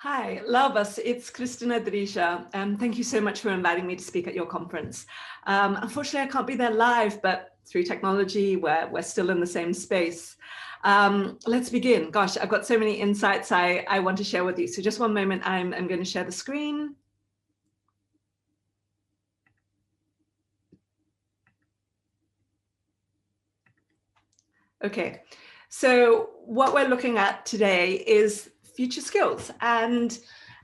Hi, Lavas, it's Kristina Dryža. Thank you so much for inviting me to speak at your conference. Unfortunately, I can't be there live, but through technology, we're still in the same space. Let's begin. Gosh, I've got so many insights I want to share with you. So just one moment, I'm going to share the screen. Okay, so what we're looking at today is future skills and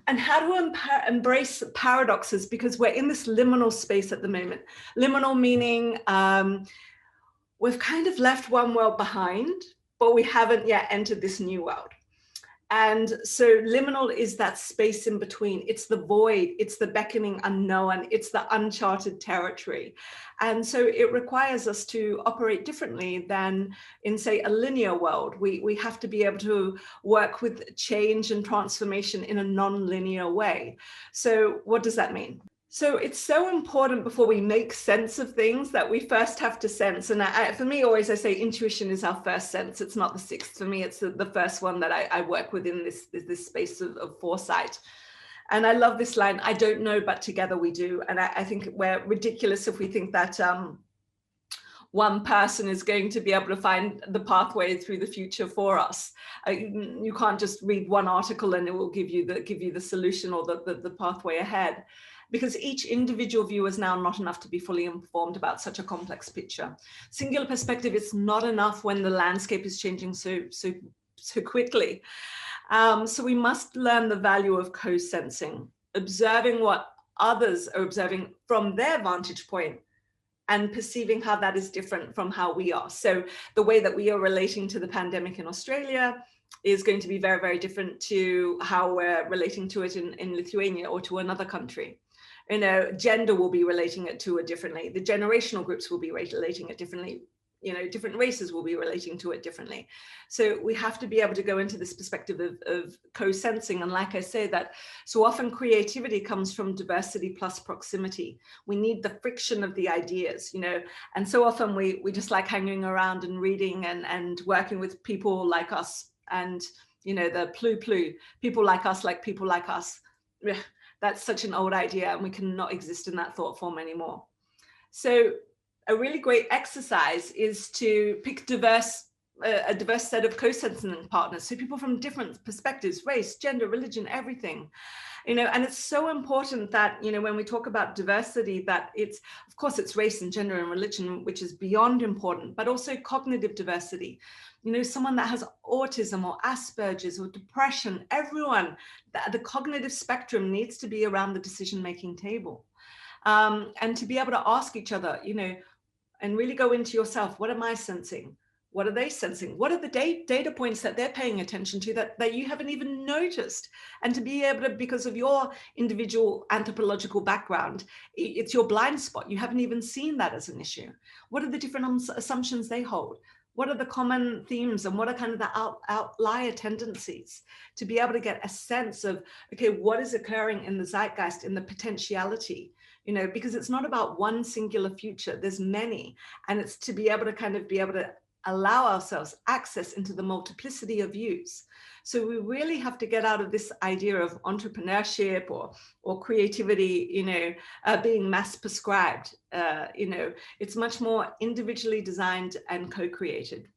how to embrace paradoxes, because we're in this liminal space at the moment. Liminal meaning we've kind of left one world behind, but we haven't yet entered this new world. And so liminal is that space in between. It's the void, it's the beckoning unknown, it's the uncharted territory. And so it requires us to operate differently than in, say, a linear world. We have to be able to work with change and transformation in a non-linear way. So what does that mean? So it's so important before we make sense of things that we first have to sense. And for me, always I say intuition is our first sense. It's not the sixth. For me, it's the first one that I work within this space of foresight. And I love this line, I don't know, but together we do. And I think we're ridiculous if we think that one person is going to be able to find the pathway through the future for us. You can't just read one article and it will give you the solution or the pathway ahead. Because each individual view is now not enough to be fully informed about such a complex picture. Singular perspective is not enough when the landscape is changing so quickly. So we must learn the value of co-sensing, observing what others are observing from their vantage point and perceiving how that is different from how we are. So the way that we are relating to the pandemic in Australia is going to be very, very different to how we're relating to it in Lithuania or to another country. You know, gender will be relating it to it differently. The generational groups will be relating it differently. You know, different races will be relating to it differently. So we have to be able to go into this perspective of co-sensing. And like I say, that so often creativity comes from diversity plus proximity. We need the friction of the ideas, you know, and so often we just like hanging around and reading and working with people like us and, you know, the plu, people like us, like people like us. That's such an old idea and we cannot exist in that thought form anymore. So a really great exercise is to pick a diverse set of co-sensing partners. So people from different perspectives, race, gender, religion, everything. You know, and it's so important that, you know, when we talk about diversity, that it's, of course, it's race and gender and religion, which is beyond important, but also cognitive diversity. You know, someone that has autism or Asperger's or depression, everyone, the cognitive spectrum needs to be around the decision-making table. And to be able to ask each other, you know, and really go into yourself, what am I sensing? What are they sensing? What are the data points that they're paying attention to that you haven't even noticed? And to be able to, because of your individual anthropological background, it's your blind spot. You haven't even seen that as an issue. What are the different assumptions they hold? What are the common themes and what are kind of the outlier tendencies? To be able to get a sense of, okay, what is occurring in the zeitgeist, in the potentiality? You know, because it's not about one singular future, there's many. And it's to be able to allow ourselves access into the multiplicity of views. So we really have to get out of this idea of entrepreneurship or creativity, you know, being mass prescribed. You know, it's much more individually designed and co-created.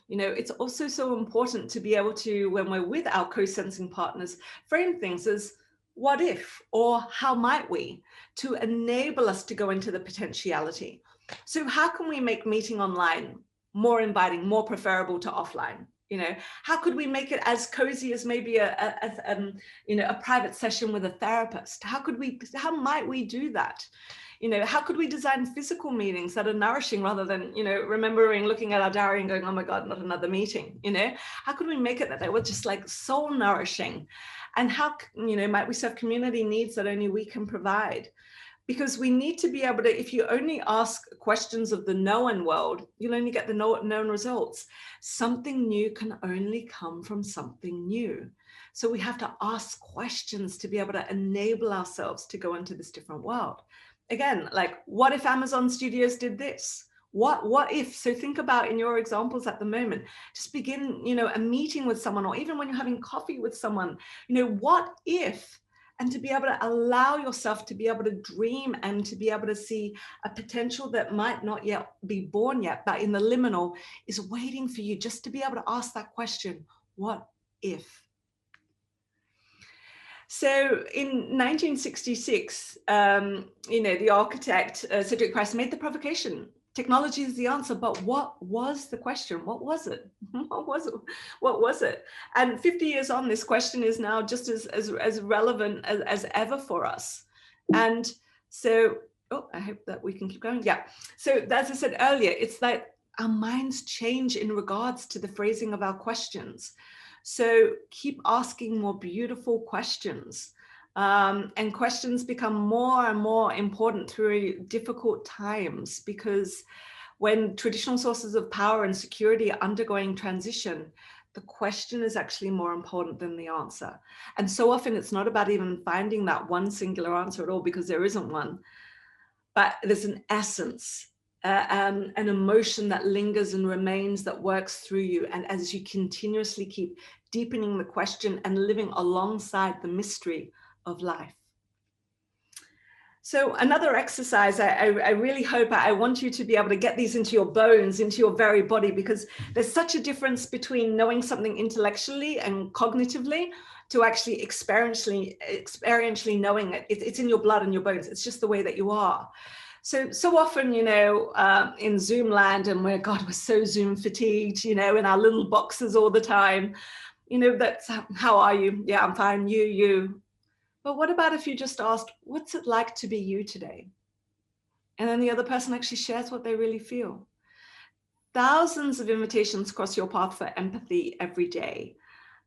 You know, it's also so important to be able to, when we're with our co-sensing partners, frame things as what if, or how might we, to enable us to go into the potentiality. So how can we make meeting online more inviting, more preferable to offline? You know, how could we make it as cozy as maybe a private session with a therapist? How might we do that? You know, how could we design physical meetings that are nourishing rather than, you know, looking at our diary and going, oh my God, not another meeting, you know? How could we make it that they were just like soul nourishing? And how, you know, might we serve community needs that only we can provide? Because we need to be able to, if you only ask questions of the known world, you'll only get the known results. Something new can only come from something new. So we have to ask questions to be able to enable ourselves to go into this different world. Again, like, what if Amazon Studios did this? What if? So think about in your examples at the moment, just begin, a meeting with someone, or even when you're having coffee with someone, what if? And to be able to allow yourself to be able to dream and to be able to see a potential that might not yet be born yet, but in the liminal is waiting for you, just to be able to ask that question, what if? So in 1966, the architect, Cedric Price, made the provocation. Technology is the answer, but what was the question? What was it? What was it? What was it? And 50 years on, this question is now just as relevant as ever for us. And so, I hope that we can keep going. Yeah. So as I said earlier, it's like our minds change in regards to the phrasing of our questions. So keep asking more beautiful questions. And questions become more and more important through difficult times, because when traditional sources of power and security are undergoing transition, the question is actually more important than the answer. And so often it's not about even finding that one singular answer at all, because there isn't one, but there's an essence, an emotion that lingers and remains, that works through you. And as you continuously keep deepening the question and living alongside the mystery of life. So another exercise, I really hope, I want you to be able to get these into your bones, into your very body, because there's such a difference between knowing something intellectually and cognitively to actually experientially knowing it. It's in your blood and your bones. It's just the way that you are. So often, in Zoom land, and we're so Zoom fatigued, in our little boxes all the time, that's how are you? Yeah, I'm fine. You. But what about if you just asked, what's it like to be you today? And then the other person actually shares what they really feel. Thousands of invitations cross your path for empathy every day.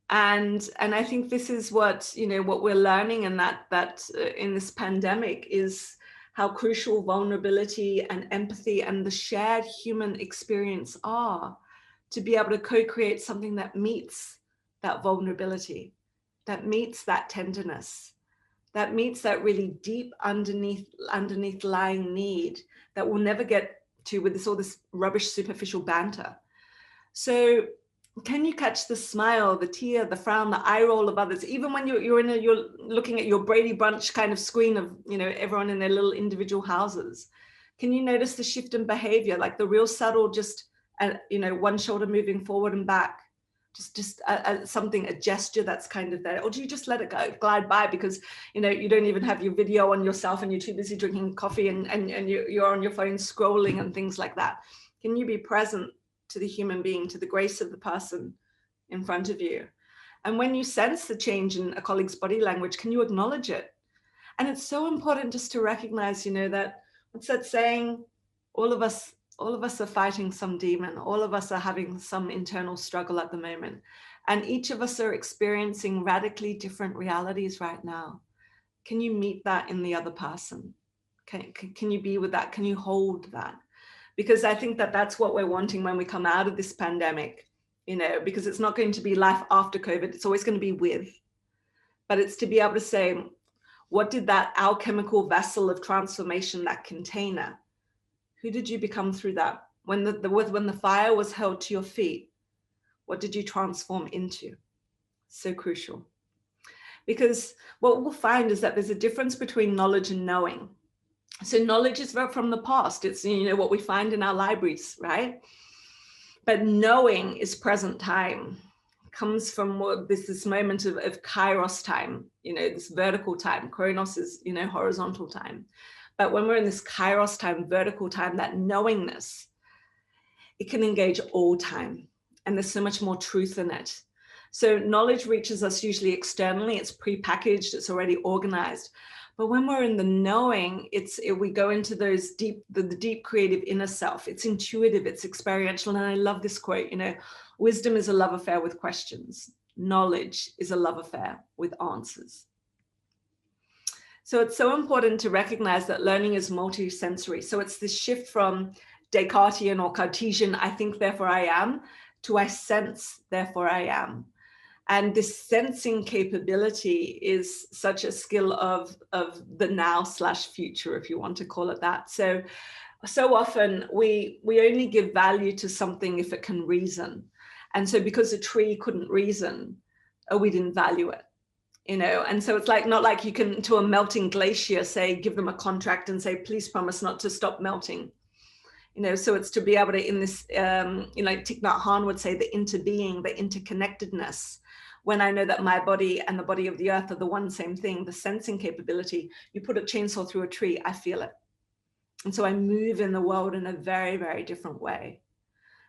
And I think this is what we're learning, and that in this pandemic, is how crucial vulnerability and empathy and the shared human experience are, to be able to co-create something that meets that vulnerability, that meets that tenderness, that meets that really deep underneath lying need that we'll never get to with all this rubbish superficial banter. So can you catch the smile, the tear, the frown, the eye roll of others, even when you're looking at your Brady Bunch kind of screen of everyone in their little individual houses? Can you notice the shift in behavior, like the real subtle, just one shoulder moving forward and back, just a gesture that's kind of there? Or do you just let it go, glide by, because you don't even have your video on yourself and you're too busy drinking coffee and you're on your phone scrolling and things like that? Can you be present to the human being, to the grace of the person in front of you? And when you sense the change in a colleague's body language, can you acknowledge it? And it's so important just to recognize, that, what's that saying? All of us are fighting some demon. All of us are having some internal struggle at the moment. And each of us are experiencing radically different realities right now. Can you meet that in the other person? Can you be with that? Can you hold that? Because I think that that's what we're wanting when we come out of this pandemic, because it's not going to be life after COVID. It's always going to be with. But it's to be able to say, what did that alchemical vessel of transformation, that container, who did you become through that? When the fire was held to your feet, what did you transform into? So crucial. Because what we'll find is that there's a difference between knowledge and knowing. So knowledge is from the past. It's, what we find in our libraries, right? But knowing is present time. It comes from this moment of kairos time, this vertical time. Chronos is, horizontal time. But when we're in this kairos time, vertical time, that knowingness, it can engage all time. And there's so much more truth in it. So knowledge reaches us usually externally. It's prepackaged. It's already organized. But when we're in the knowing, we go into those the deep creative inner self. It's intuitive, it's experiential. And I love this quote, wisdom is a love affair with questions. Knowledge is a love affair with answers. So it's so important to recognize that learning is multisensory. So it's this shift from Descartesian or Cartesian, I think, therefore I am, to I sense, therefore I am. And this sensing capability is such a skill of the now/future, if you want to call it that. So so often we only give value to something if it can reason. And so because a tree couldn't reason, we didn't value it. And so it's like, not like you can, to a melting glacier, say, give them a contract and say, please promise not to stop melting. So it's to be able to, in this, Thich Nhat Hanh would say, the interbeing, the interconnectedness. When I know that my body and the body of the earth are the one same thing, the sensing capability, you put a chainsaw through a tree, I feel it. And so I move in the world in a very, very different way.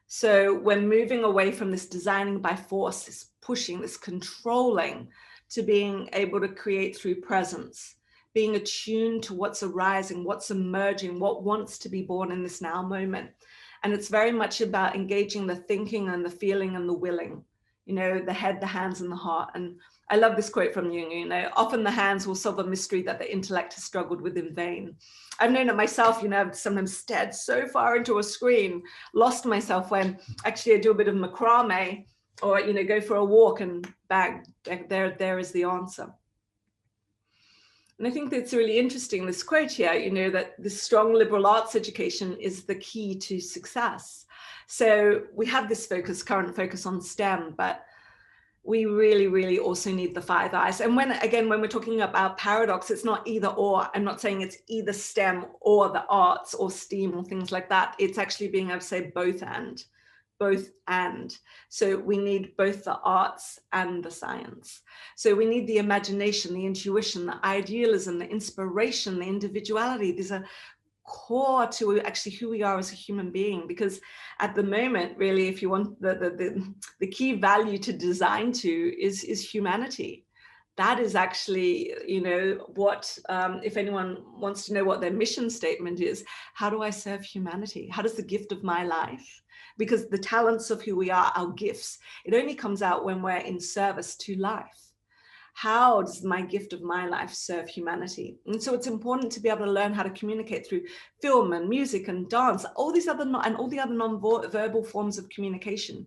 So we're moving away from this designing by force, this pushing, this controlling, to being able to create through presence, being attuned to what's arising, what's emerging, what wants to be born in this now moment. And it's very much about engaging the thinking and the feeling and the willing, the head, the hands, and the heart. And I love this quote from Jung, often the hands will solve a mystery that the intellect has struggled with in vain. I've known it myself, I've sometimes stared so far into a screen, lost myself when actually I do a bit of macrame or, go for a walk and bang, there is the answer. And I think that's really interesting, this quote here, that this strong liberal arts education is the key to success. So we have this current focus on STEM, but we really, really also need the 5 eyes. And when we're talking about paradox, it's not either or. I'm not saying it's either STEM or the arts or STEAM or things like that. It's actually being able to say both and. So we need both the arts and the science. So we need the imagination, the intuition, the idealism, the inspiration, the individuality. These are core to actually who we are as a human being, because at the moment, really, if you want the key value to design to is humanity. That is actually, what, if anyone wants to know what their mission statement is, how do I serve humanity? How does the gift of my life, because the talents of who we are, our gifts, it only comes out when we're in service to life. How does my gift of my life serve humanity? And so it's important to be able to learn how to communicate through film and music and dance, all the other non-verbal forms of communication,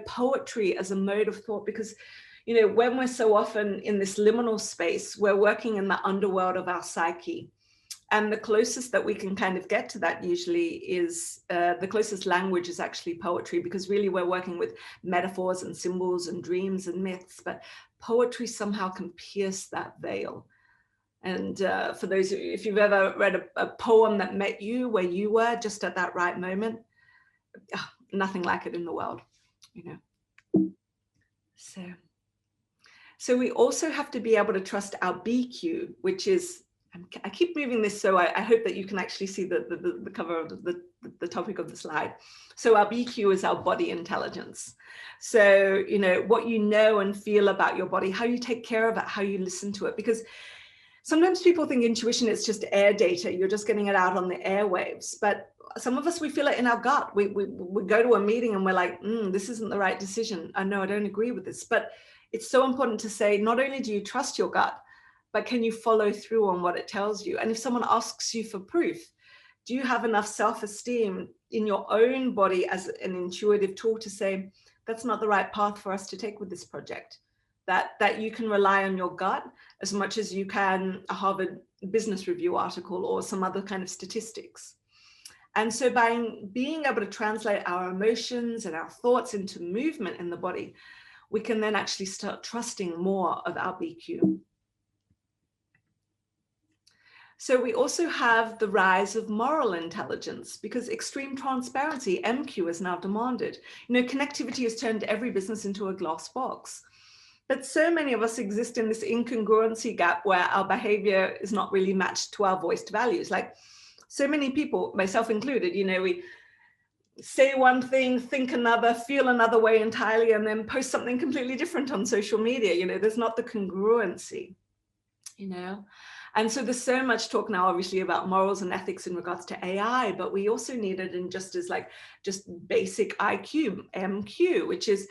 poetry as a mode of thought, because, when we're so often in this liminal space, we're working in the underworld of our psyche. And the closest that we can kind of get to that usually is, the closest language is actually poetry, because really we're working with metaphors and symbols and dreams and myths, but poetry somehow can pierce that veil. And for those, if you've ever read a poem that met you where you were just at that right moment, nothing like it in the world, So we also have to be able to trust our BQ, which is, I keep moving this, so I hope that you can actually see the cover of the topic of the slide. So our BQ is our body intelligence. So, what you know and feel about your body, how you take care of it, how you listen to it. Because sometimes people think intuition is just air data. You're just getting it out on the airwaves. But some of us, we feel it in our gut. We go to a meeting and we're like, this isn't the right decision. I know I don't agree with this. But it's so important to say, not only do you trust your gut, but can you follow through on what it tells you? And if someone asks you for proof, do you have enough self-esteem in your own body as an intuitive tool to say, that's not the right path for us to take with this project? That you can rely on your gut as much as you can a Harvard Business Review article or some other kind of statistics. And so by being able to translate our emotions and our thoughts into movement in the body, we can then actually start trusting more of our BQ. So we also have the rise of moral intelligence, because extreme transparency, MQ, is now demanded. Connectivity has turned every business into a glass box. But so many of us exist in this incongruency gap where our behavior is not really matched to our voiced values. Like so many people, myself included, we say one thing, think another, feel another way entirely, and then post something completely different on social media. There's not the congruency, And so there's so much talk now, obviously, about morals and ethics in regards to AI, but we also need it in just basic IQ, MQ, which is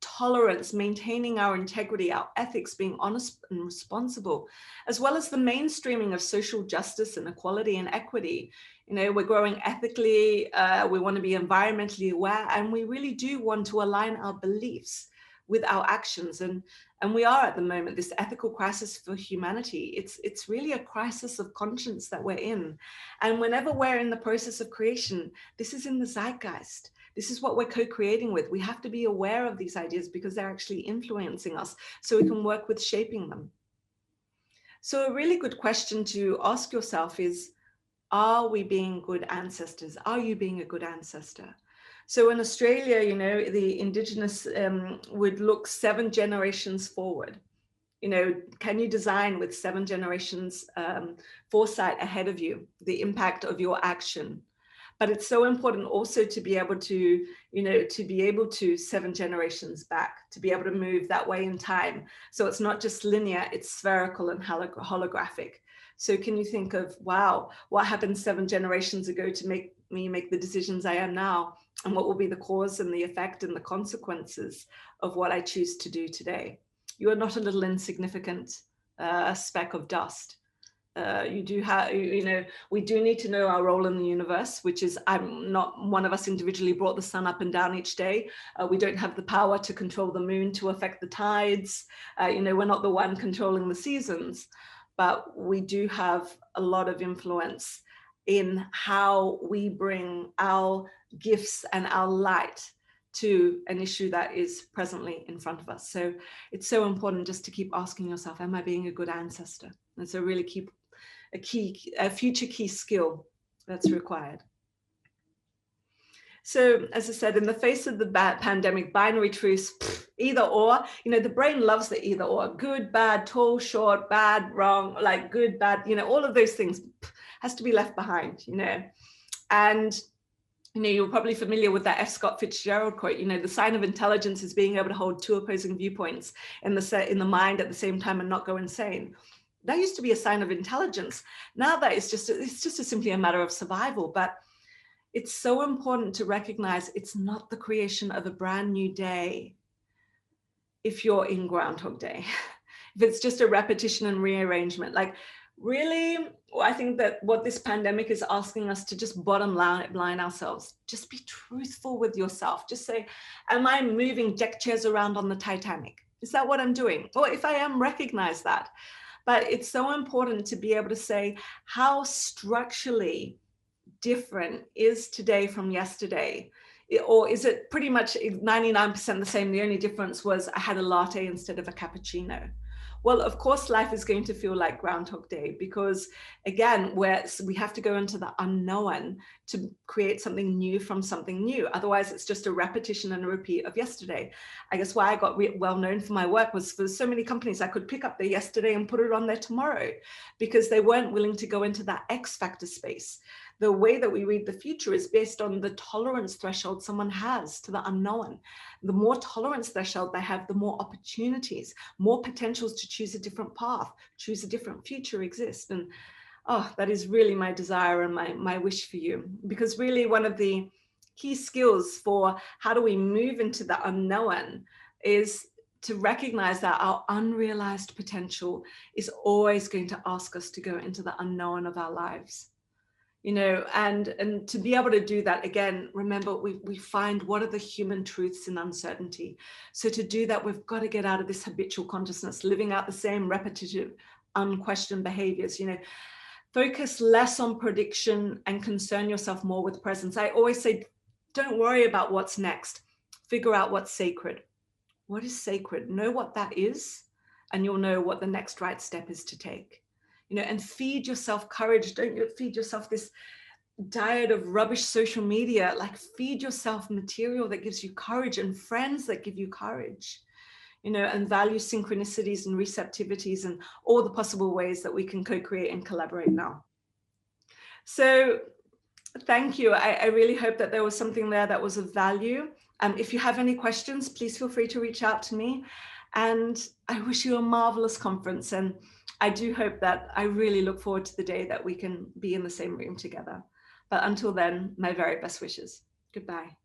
tolerance, maintaining our integrity, our ethics, being honest and responsible, as well as the mainstreaming of social justice and equality and equity. We're growing ethically, we want to be environmentally aware, and we really do want to align our beliefs with our actions. And And we are at the moment, this ethical crisis for humanity. It's really a crisis of conscience that we're in. And whenever we're in the process of creation, this is in the zeitgeist. This is what we're co-creating with. We have to be aware of these ideas because they're actually influencing us so we can work with shaping them. So a really good question to ask yourself is, are we being good ancestors? Are you being a good ancestor? So in Australia, you know, the Indigenous would look 7 generations forward. You know, can you design with 7 generations foresight ahead of you, the impact of your action? But it's so important also to be able to, you know, to be able to 7 generations back, to be able to move that way in time. So it's not just linear, it's spherical and holographic. So can you think of, wow, what happened 7 generations ago to make me make the decisions I am now? And what will be the cause and the effect and the consequences of what I choose to do today? You are not a little insignificant speck of dust. You do have, you know, we do need to know our role in the universe, which is, I'm not one of us individually brought the sun up and down each day. We don't have the power to control the moon to affect the tides. You know, we're not the one controlling the seasons, but we do have a lot of influence in how we bring our gifts and our light to an issue that is presently in front of us. So it's so important just to keep asking yourself, am I being a good ancestor? And so really keep a future key skill that's required. So as I said, in the face of the pandemic, binary truths, either or, you know, the brain loves the either or, good, bad, tall, short, bad, wrong, like good, bad, you know, all of those things has to be left behind, you know. And you know, you're probably familiar with that F. Scott Fitzgerald quote, you know, the sign of intelligence is being able to hold 2 opposing viewpoints in the mind at the same time and not go insane. That used to be a sign of intelligence. Now that it's just simply a matter of survival. But it's so important to recognize it's not the creation of a brand new day if you're in Groundhog Day. If it's just a repetition and rearrangement, like really, I think that what this pandemic is asking us to just bottom line ourselves, just be truthful with yourself. Just say, am I moving deck chairs around on the Titanic? Is that what I'm doing? Or if I am, recognize that. But it's so important to be able to say, how structurally different is today from yesterday? Or is it pretty much 99% the same? The only difference was I had a latte instead of a cappuccino. Well, of course, life is going to feel like Groundhog Day because, again, we have to go into the unknown to create something new from something new. Otherwise, it's just a repetition and a repeat of yesterday. I guess why I got well known for my work was for so many companies, I could pick up their yesterday and put it on there tomorrow because they weren't willing to go into that X factor space. The way that we read the future is based on the tolerance threshold someone has to the unknown. The more tolerance threshold they have, the more opportunities, more potentials to choose a different path, choose a different future exist. And oh, that is really my desire and my wish for you. Because really one of the key skills for how do we move into the unknown is to recognize that our unrealized potential is always going to ask us to go into the unknown of our lives. You know, and to be able to do that, again, remember, we find what are the human truths in uncertainty. So to do that, we've got to get out of this habitual consciousness, living out the same repetitive, unquestioned behaviors, you know, focus less on prediction and concern yourself more with presence. I always say, don't worry about what's next. Figure out what's sacred. What is sacred? Know what that is, and you'll know what the next right step is to take. You know, and feed yourself courage. Don't you feed yourself this diet of rubbish social media. Like, feed yourself material that gives you courage and friends that give you courage, you know, and value synchronicities and receptivities and all the possible ways that we can co-create and collaborate now. So thank you. I really hope that there was something there that was of value. If you have any questions, please feel free to reach out to me. And I wish you a marvelous conference. And I do hope that I really look forward to the day that we can be in the same room together. But until then, my very best wishes. Goodbye.